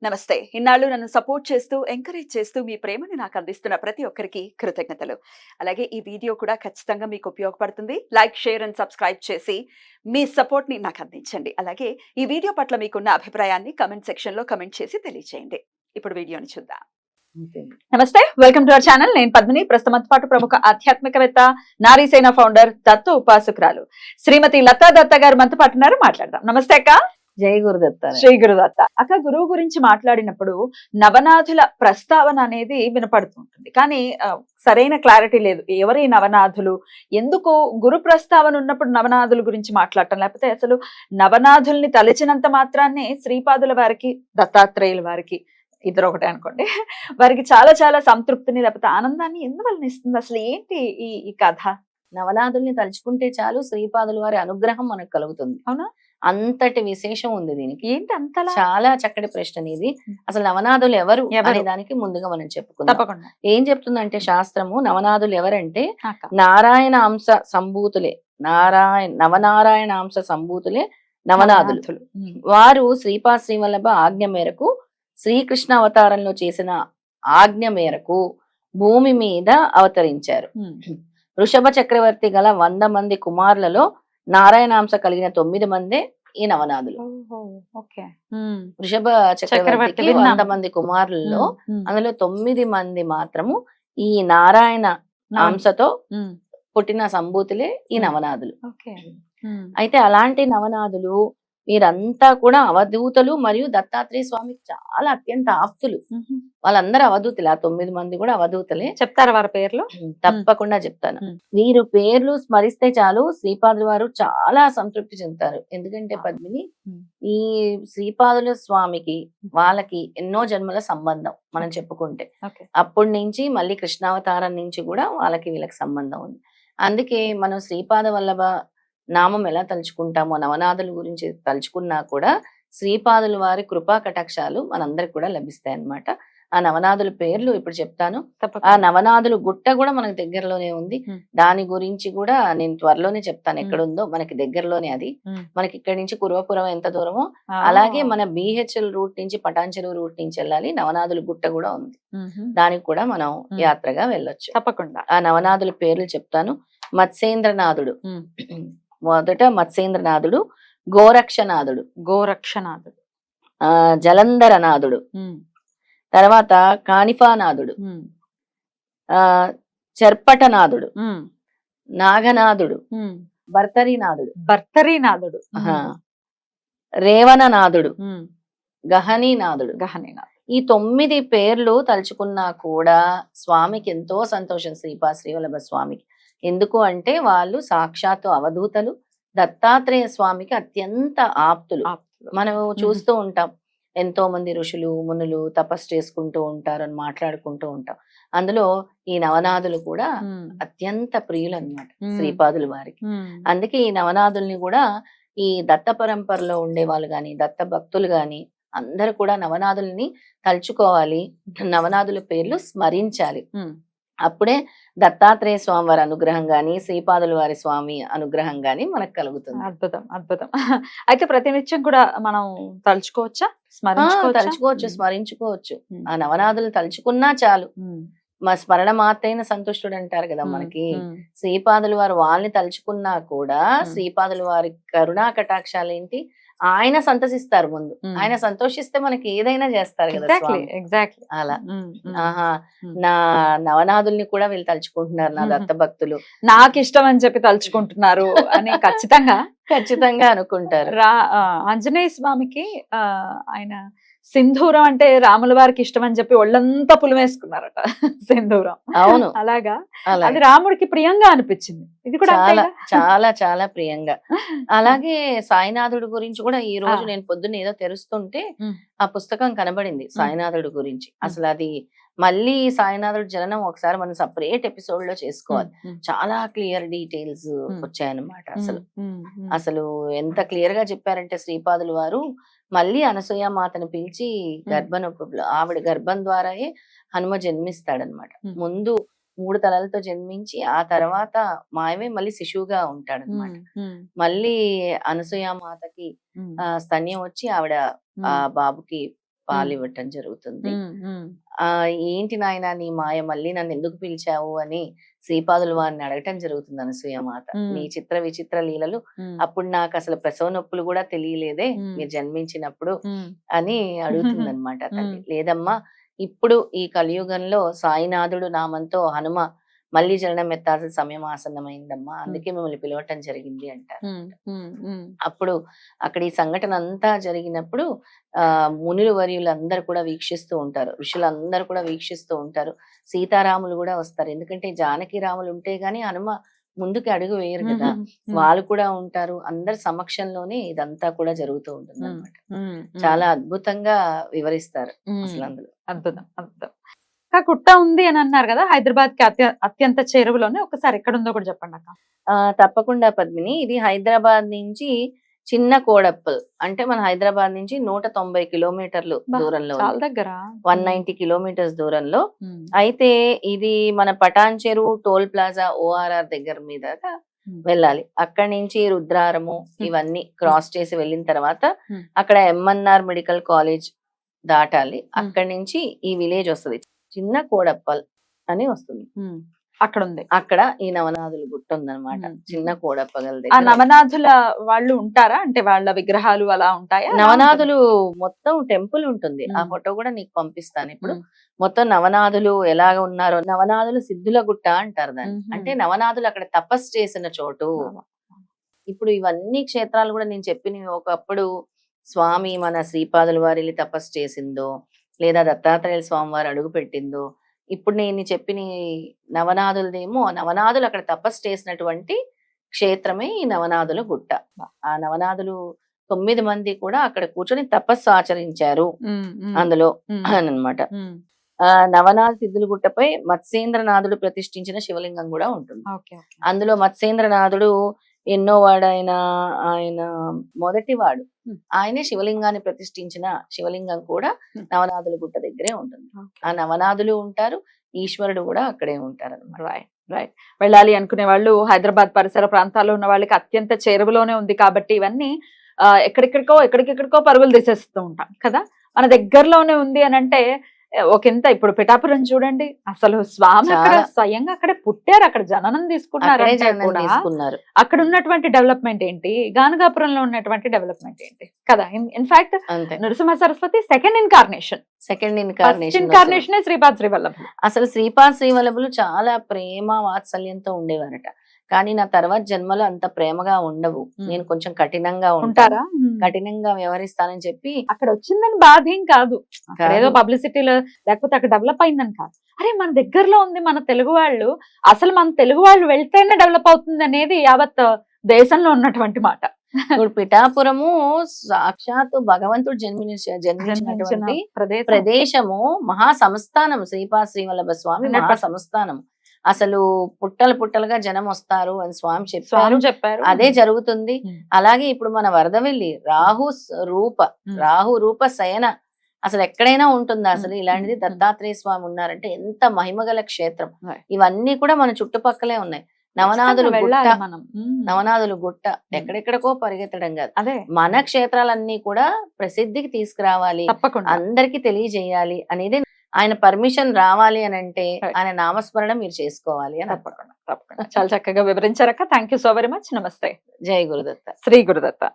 నమస్తే. ఇన్నాళ్ళు నన్ను సపోర్ట్ చేస్తూ, ఎంకరేజ్ చేస్తూ మీ ప్రేమని నాకు అందిస్తున్న ప్రతి ఒక్కరికి కృతజ్ఞతలు. అలాగే ఈ వీడియో కూడా ఖచ్చితంగా మీకు ఉపయోగపడుతుంది. లైక్, షేర్ అండ్ సబ్స్క్రైబ్ చేసి మీ సపోర్ట్‌ని నాకు అందించండి. అలాగే ఈ వీడియో పట్ల మీకున్న అభిప్రాయాన్ని కామెంట్ సెక్షన్‌లో కామెంట్ చేసి తెలియజేయండి. ఇప్పుడు వీడియోని చూద్దాం. నమస్తే, వెల్కమ్ టు అవర్ ఛానల్. నేను పద్మిని. ప్రస్తుతంతో పాటు ప్రముఖ ఆధ్యాత్మికవేత్త, నారీసేన ఫౌండర్, దత్తు ఉపాసకురాలు శ్రీమతి లతా దత్త గారు మనతో పాటు ఉన్నారు. మాట్లాడదాం. నమస్తే అక్క. జై గురుదత్త. శ్రీ గురుదత్త. అక్క, గురువు గురించి మాట్లాడినప్పుడు నవనాథుల ప్రస్తావన అనేది వినపడుతుంటుంది, కానీ సరైన క్లారిటీ లేదు. ఎవరి నవనాథులు, ఎందుకు గురు ప్రస్తావన ఉన్నప్పుడు నవనాథుల గురించి మాట్లాడటం, లేకపోతే అసలు నవనాథుల్ని తలచినంత మాత్రాన్నే శ్రీపాదుల వారికి, దత్తాత్రేయుల వారికి, ఇద్దరు ఒకటే అనుకోండి, వారికి చాలా చాలా సంతృప్తిని లేకపోతే ఆనందాన్ని ఎందువల్ల ఇస్తుంది? అసలు ఏంటి ఈ కథ? నవనాథుల్ని తలుచుకుంటే చాలు శ్రీపాదుల వారి అనుగ్రహం మనకు కలుగుతుంది. అవునా? అంతటి విశేషం ఉంది దీనికి. ఏంటి అంతలా? చాలా చక్కటి ప్రశ్న ఇది. అసలు నవనాథులు ఎవరు అనే దానికి ముందుగా మనం చెప్పుకుందాం. తప్పకుండా. ఏం చెప్తుందంటే శాస్త్రము, నవనాథులు ఎవరంటే నారాయణ అంశ సంభూతులే, నవనారాయణ అంశ సంభూతులే నవనాథులు. వారు శ్రీపాద శ్రీవల్లభ ఆజ్ఞ మేరకు, శ్రీకృష్ణ అవతారంలో చేసిన ఆజ్ఞ మేరకు భూమి మీద అవతరించారు. వృషభ చక్రవర్తి గల 100 మంది కుమారులలో నారాయణాంశ కలిగిన 9 మందే ఈ నవనాథులు. వృషభ చక్రవర్తికి 100 మంది కుమారులలో అందులో 9 మంది మాత్రము ఈ నారాయణ అంశతో పుట్టిన సంభూతులే ఈ నవనాథులు. అయితే అలాంటి నవనాథులు వీరంతా కూడా అవధూతలు మరియు దత్తాత్రేయ స్వామికి చాలా అత్యంత ఆప్తులు. వాళ్ళందరూ అవధూతులు. ఆ 9 మంది కూడా అవధూతలే. చెప్తారా వారి పేర్లు? తప్పకుండా చెప్తాను. వీరు పేర్లు స్మరిస్తే చాలు శ్రీపాదుల వారు చాలా సంతృప్తి చెందుతారు. ఎందుకంటే పద్మిని, ఈ శ్రీపాదుల స్వామికి వాళ్ళకి ఎన్నో జన్మల సంబంధం మనం చెప్పుకుంటే. అప్పటి నుంచి మళ్ళీ కృష్ణావతారం నుంచి కూడా వాళ్ళకి వీళ్ళకి సంబంధం ఉంది. అందుకే మనం శ్రీపాద వల్లభ నామం ఎలా తలుచుకుంటామో, నవనాథుల గురించి తలుచుకున్నా కూడా శ్రీపాదుల వారి కృపా కటాక్షాలు మనందరికి కూడా లభిస్తాయి అన్నమాట. ఆ నవనాథుల పేర్లు ఇప్పుడు చెప్తాను. ఆ నవనాథులు గుట్ట కూడా మనకి దగ్గరలోనే ఉంది. దాని గురించి కూడా నేను త్వరలోనే చెప్తాను. ఎక్కడుందో మనకి దగ్గరలోనే అది. మనకి ఇక్కడి నుంచి కురవపురం ఎంత దూరమో అలాగే మన బిహెచ్ఎల్ రూట్ నుంచి పటాన్చెరువు రూట్ నుంచి వెళ్ళాలి. నవనాథుల గుట్ట కూడా ఉంది. దానికి కూడా మనం యాత్రగా వెళ్ళొచ్చు. తప్పకుండా. ఆ నవనాథుల పేర్లు చెప్తాను. మత్స్యేంద్రనాథుడు, మొదట మత్స్యేంద్రనాథుడు, గోరక్షనాథుడు, జలంధరనాథుడు, తర్వాత కానిఫానాథుడు, చర్పటనాథుడు, నాగనాథుడు, భర్తరీనాథుడు, రేవణనాథుడు, గహనీనాథుడు. ఈ 9 పేర్లు తలుచుకున్నా కూడా స్వామికి ఎంతో సంతోషం, శ్రీపాద శ్రీవల్లభ స్వామికి. ఎందుకు అంటే వాళ్ళు సాక్షాత్తు అవధూతలు, దత్తాత్రేయ స్వామికి అత్యంత ఆప్తులు. మనం చూస్తూ ఉంటాం, ఎంతో మంది ఋషులు మునులు తపస్సు చేసుకుంటూ ఉంటారు అని మాట్లాడుకుంటూ ఉంటాం. అందులో ఈ నవనాథులు కూడా అత్యంత ప్రియులు అన్నమాట శ్రీపాదుల వారికి. అందుకే ఈ నవనాథుల్ని కూడా ఈ దత్త పరంపరలో ఉండే వాళ్ళు గాని, దత్త భక్తులు గాని అందరూ కూడా నవనాథుల్ని తలుచుకోవాలి, నవనాథుల పేర్లు స్మరించాలి. అప్పుడే దత్తాత్రేయ స్వామి వారి అనుగ్రహం గాని, శ్రీపాదుల వారి స్వామి అనుగ్రహం గాని మనకు కలుగుతుంది. అద్భుతం, అద్భుతం. అయితే ప్రతినిత్యం కూడా మనం తలుచుకోవచ్చా? తలుచుకోవచ్చు, స్మరించుకోవచ్చు. ఆ నవనాథులు తలుచుకున్నా చాలు. మా స్మరణ మాత్రైన సంతుష్టుడు అంటారు కదా మనకి. శ్రీపాదుల వారు వాళ్ళని తలుచుకున్నా కూడా శ్రీపాదుల వారి కరుణా కటాక్షాలు ఏంటి, ఆయన సంతసిస్తారు ముందు. ఆయన సంతోషిస్తే మనకి ఏదైనా చేస్తారు కదా. ఎగ్జాక్ట్లీ అలా నా నవనాథుల్ని కూడా వీళ్ళు తలుచుకుంటున్నారు, నా దత్త భక్తులు నాకు ఇష్టం అని చెప్పి తలుచుకుంటున్నారు అని ఖచ్చితంగా అనుకుంటారు. ఆంజనేయ స్వామికి ఆయన సింధూరం అంటే రాముల వారికి ఇష్టం అని చెప్పి ఒళ్ళంతా పులివేసుకున్నారట సింధూరం. అవును, అలాగా అది రాముడికి ప్రియంగా అనిపించింది. ఇది కూడా చాలా చాలా చాలా ప్రియంగా. అలాగే సాయినాథుడు గురించి కూడా ఈ రోజు నేను పొద్దున్న ఏదో తెరుస్తుంటే ఆ పుస్తకం కనబడింది సాయినాథుడు గురించి. అసలు అది మళ్ళీ సాయినాథుడు జననం ఒకసారి మనం సపరేట్ ఎపిసోడ్ లో చేసుకోవాలి. చాలా క్లియర్ డీటెయిల్స్ వచ్చాయన్నమాట. అసలు ఎంత క్లియర్ గా చెప్పారంటే శ్రీపాదుల వారు మళ్ళీ అనసూయ మాతను పిలిచి ఆవిడ గర్భం ద్వారాయే హనుమ జన్మిస్తాడనమాట. ముందు 3 తలలతో జన్మించి ఆ తర్వాత మాయమే మళ్ళీ శిశువుగా ఉంటాడనమాట. మళ్ళీ అనసూయ మాతకి స్తన్యం వచ్చి ఆవిడ ఆ బాబుకి పాలు ఇవ్వటం జరుగుతుంది. ఏంటి నాయన నీ మాయ, మళ్ళీ నన్ను ఎందుకు పిలిచావు అని శ్రీపాదుల వారిని అడగటం జరుగుతుంది అనసూయమాత. నీ చిత్ర విచిత్ర లీలలు, అప్పుడు నాకు అసలు ప్రసవ నొప్పులు కూడా తెలియలేదే మీరు జన్మించినప్పుడు అని అడుగుతుంది అనమాట తల్లి. లేదమ్మా, ఇప్పుడు ఈ కలియుగంలో సాయినాథుడు నామంతో హనుమ మళ్ళీ జననం ఎత్తాల్సిన సమయం ఆసన్నమైందమ్మా, అందుకే మిమ్మల్ని పిలవటం జరిగింది అంటారు. అప్పుడు అక్కడ ఈ సంఘటన అంతా జరిగినప్పుడు మునులు వర్యులందరూ కూడా వీక్షిస్తూ ఉంటారు, ఋషులందరూ కూడా వీక్షిస్తూ ఉంటారు, సీతారాములు కూడా వస్తారు. ఎందుకంటే జానకి రాములు ఉంటే గాని హనుమ ముందుకి అడుగు వేయరు కదా, వాళ్ళు కూడా ఉంటారు. అందరి సమక్షంలోనే ఇదంతా కూడా జరుగుతూ ఉంటుంది అనమాట. చాలా అద్భుతంగా వివరిస్తారు అసలు అందులో. అద్భుతం అద్భుతం. గుట్ట ఉంది అని అన్నారు కదా, హైదరాబాద్ కి అత్యంత చేరువలోనే, ఒకసారి ఎక్కడ ఉందో కూడా చెప్పండి అక్క. తప్పకుండా పద్మిని. ఇది హైదరాబాద్ నుంచి చిన్న కోడప్పల్, అంటే మన హైదరాబాద్ నుంచి 190 కిలోమీటర్లు దూరంలో, చాలా దగ్గర, 190 కిలోమీటర్స్ దూరంలో. అయితే ఇది మన పటాన్ చెరువు టోల్ ప్లాజా ORR దగ్గర మీద వెళ్ళాలి. అక్కడి నుంచి రుద్రారము ఇవన్నీ క్రాస్ చేసి వెళ్ళిన తర్వాత అక్కడ MNR మెడికల్ కాలేజ్ దాటాలి. అక్కడి నుంచి ఈ విలేజ్ వస్తుంది, చిన్న కోడప్పల్ అని వస్తుంది. అక్కడ ఉంది, అక్కడ ఈ నవనాథుల గుట్ట ఉందన్నమాట. చిన్న కోడప్పగల ఆ దగ్గర నవనాథుల వాళ్ళు ఉంటారా, అంటే వాళ్ళ విగ్రహాలు అలా ఉంటాయా? నవనాథులు మొత్తం టెంపుల్ ఉంటుంది. ఆ ఫోటో కూడా నీకు పంపిస్తాను ఇప్పుడు. మొత్తం నవనాథులు ఎలాగ ఉన్నారో, నవనాథులు సిద్ధుల గుట్ట అంటారు దాన్ని. అంటే నవనాథులు అక్కడ తపస్సు చేసిన చోటు. ఇప్పుడు ఇవన్నీ క్షేత్రాలు కూడా నేను చెప్పినవి ఒకప్పుడు స్వామి మన శ్రీపాదుల వారి వెళ్ళి తపస్సు చేసిందో, లేదా దత్తాత్రేయ స్వామి వారు అడుగు పెట్టిందో, ఇప్పుడు నేను చెప్పిన నవనాథులదేమో నవనాథులు అక్కడ తపస్సు చేసినటువంటి క్షేత్రమే ఈ నవనాథుల గుట్ట. ఆ నవనాథులు 9 మంది కూడా అక్కడ కూర్చొని తపస్సు ఆచరించారు అందులో అన్నమాట. నవనాథ సిద్ధుల గుట్టపై మత్స్యేంద్రనాథుడు ప్రతిష్ఠించిన శివలింగం కూడా ఉంటుంది. అందులో మత్స్యేంద్రనాథుడు ఎన్నో వాడు, ఆయన మొదటివాడు. ఆయనే శివలింగాన్ని ప్రతిష్ఠించిన శివలింగం కూడా నవనాథుల గుట్ట దగ్గరే ఉంటుంది. ఆ నవనాథులు ఉంటారు, ఈశ్వరుడు కూడా అక్కడే ఉంటారు అన్నమాట. రైట్. వెళ్ళాలి అనుకునే వాళ్ళు, హైదరాబాద్ పరిసర ప్రాంతాల్లో ఉన్న వాళ్ళకి అత్యంత చేరువలోనే ఉంది కాబట్టి ఇవన్నీ ఎక్కడికెక్కడికో పరుగులు తీసేస్తూ ఉంటాం కదా. మన దగ్గరలోనే ఉంది అని అంటే ఒకంత. ఇప్పుడు పిఠాపురం చూడండి, అసలు స్వామి అక్కడ స్వయంగా అక్కడే పుట్టారు, అక్కడ జననం తీసుకున్నారు. అక్కడ ఉన్నటువంటి డెవలప్మెంట్ ఏంటి, గానగాపురంలో ఉన్నటువంటి డెవలప్మెంట్ ఏంటి కదా. In fact Narasimha Saraswati second incarnation Sripada Srivallabha. అసలు శ్రీపాద శ్రీవల్లభులు చాలా ప్రేమ వాత్సల్యంతో ఉండేవారట. కానీ నా తర్వాత జన్మలో అంత ప్రేమగా ఉండవు, నేను కొంచెం కఠినంగా ఉంటారా, కఠినంగా వ్యవహరిస్తానని చెప్పి అక్కడ వచ్చిందని బాధ ఏం కాదు, ఏదో పబ్లిసిటీలో లేకపోతే అక్కడ డెవలప్ అయిందని కాదు. అరే మన దగ్గరలో ఉంది మన తెలుగు వాళ్ళు, అసలు మన తెలుగు వాళ్ళు వెళ్తేనే డెవలప్ అవుతుంది అనేది యావత్ దేశంలో ఉన్నటువంటి మాట. ఇప్పుడు పిఠాపురము సాక్షాత్తు భగవంతుడు జన్మించినటువంటి ప్రదేశము, మహా సంస్థానం, శ్రీపాద శ్రీవల్లభ స్వామి మహా సంస్థానం. అసలు పుట్టలుగా జనం వస్తారు అని స్వామి చెప్పారు, అదే జరుగుతుంది. అలాగే ఇప్పుడు మన వరదవెల్లి రాహు రూప శయన అసలు ఎక్కడైనా ఉంటుందా అసలు ఇలాంటిది? దత్తాత్రేయ స్వామి ఉన్నారంటే ఎంత మహిమగల క్షేత్రం. ఇవన్నీ కూడా మన చుట్టుపక్కలే ఉన్నాయి. నవనాథులు గుట్ట ఎక్కడెక్కడికో పరిగెత్తడం కాదు, మన క్షేత్రాలన్నీ కూడా ప్రసిద్ధికి తీసుకురావాలి, అందరికి తెలియజేయాలి అనేది. ఆయన పర్మిషన్ రావాలి అని అంటే ఆయన నామస్మరణ మీరు చేసుకోవాలి అని. తప్పకుండా చాలా చక్కగా వివరించారక్క. Thank you so very much. నమస్తే. జై గురుదత్త. శ్రీ గురుదత్త.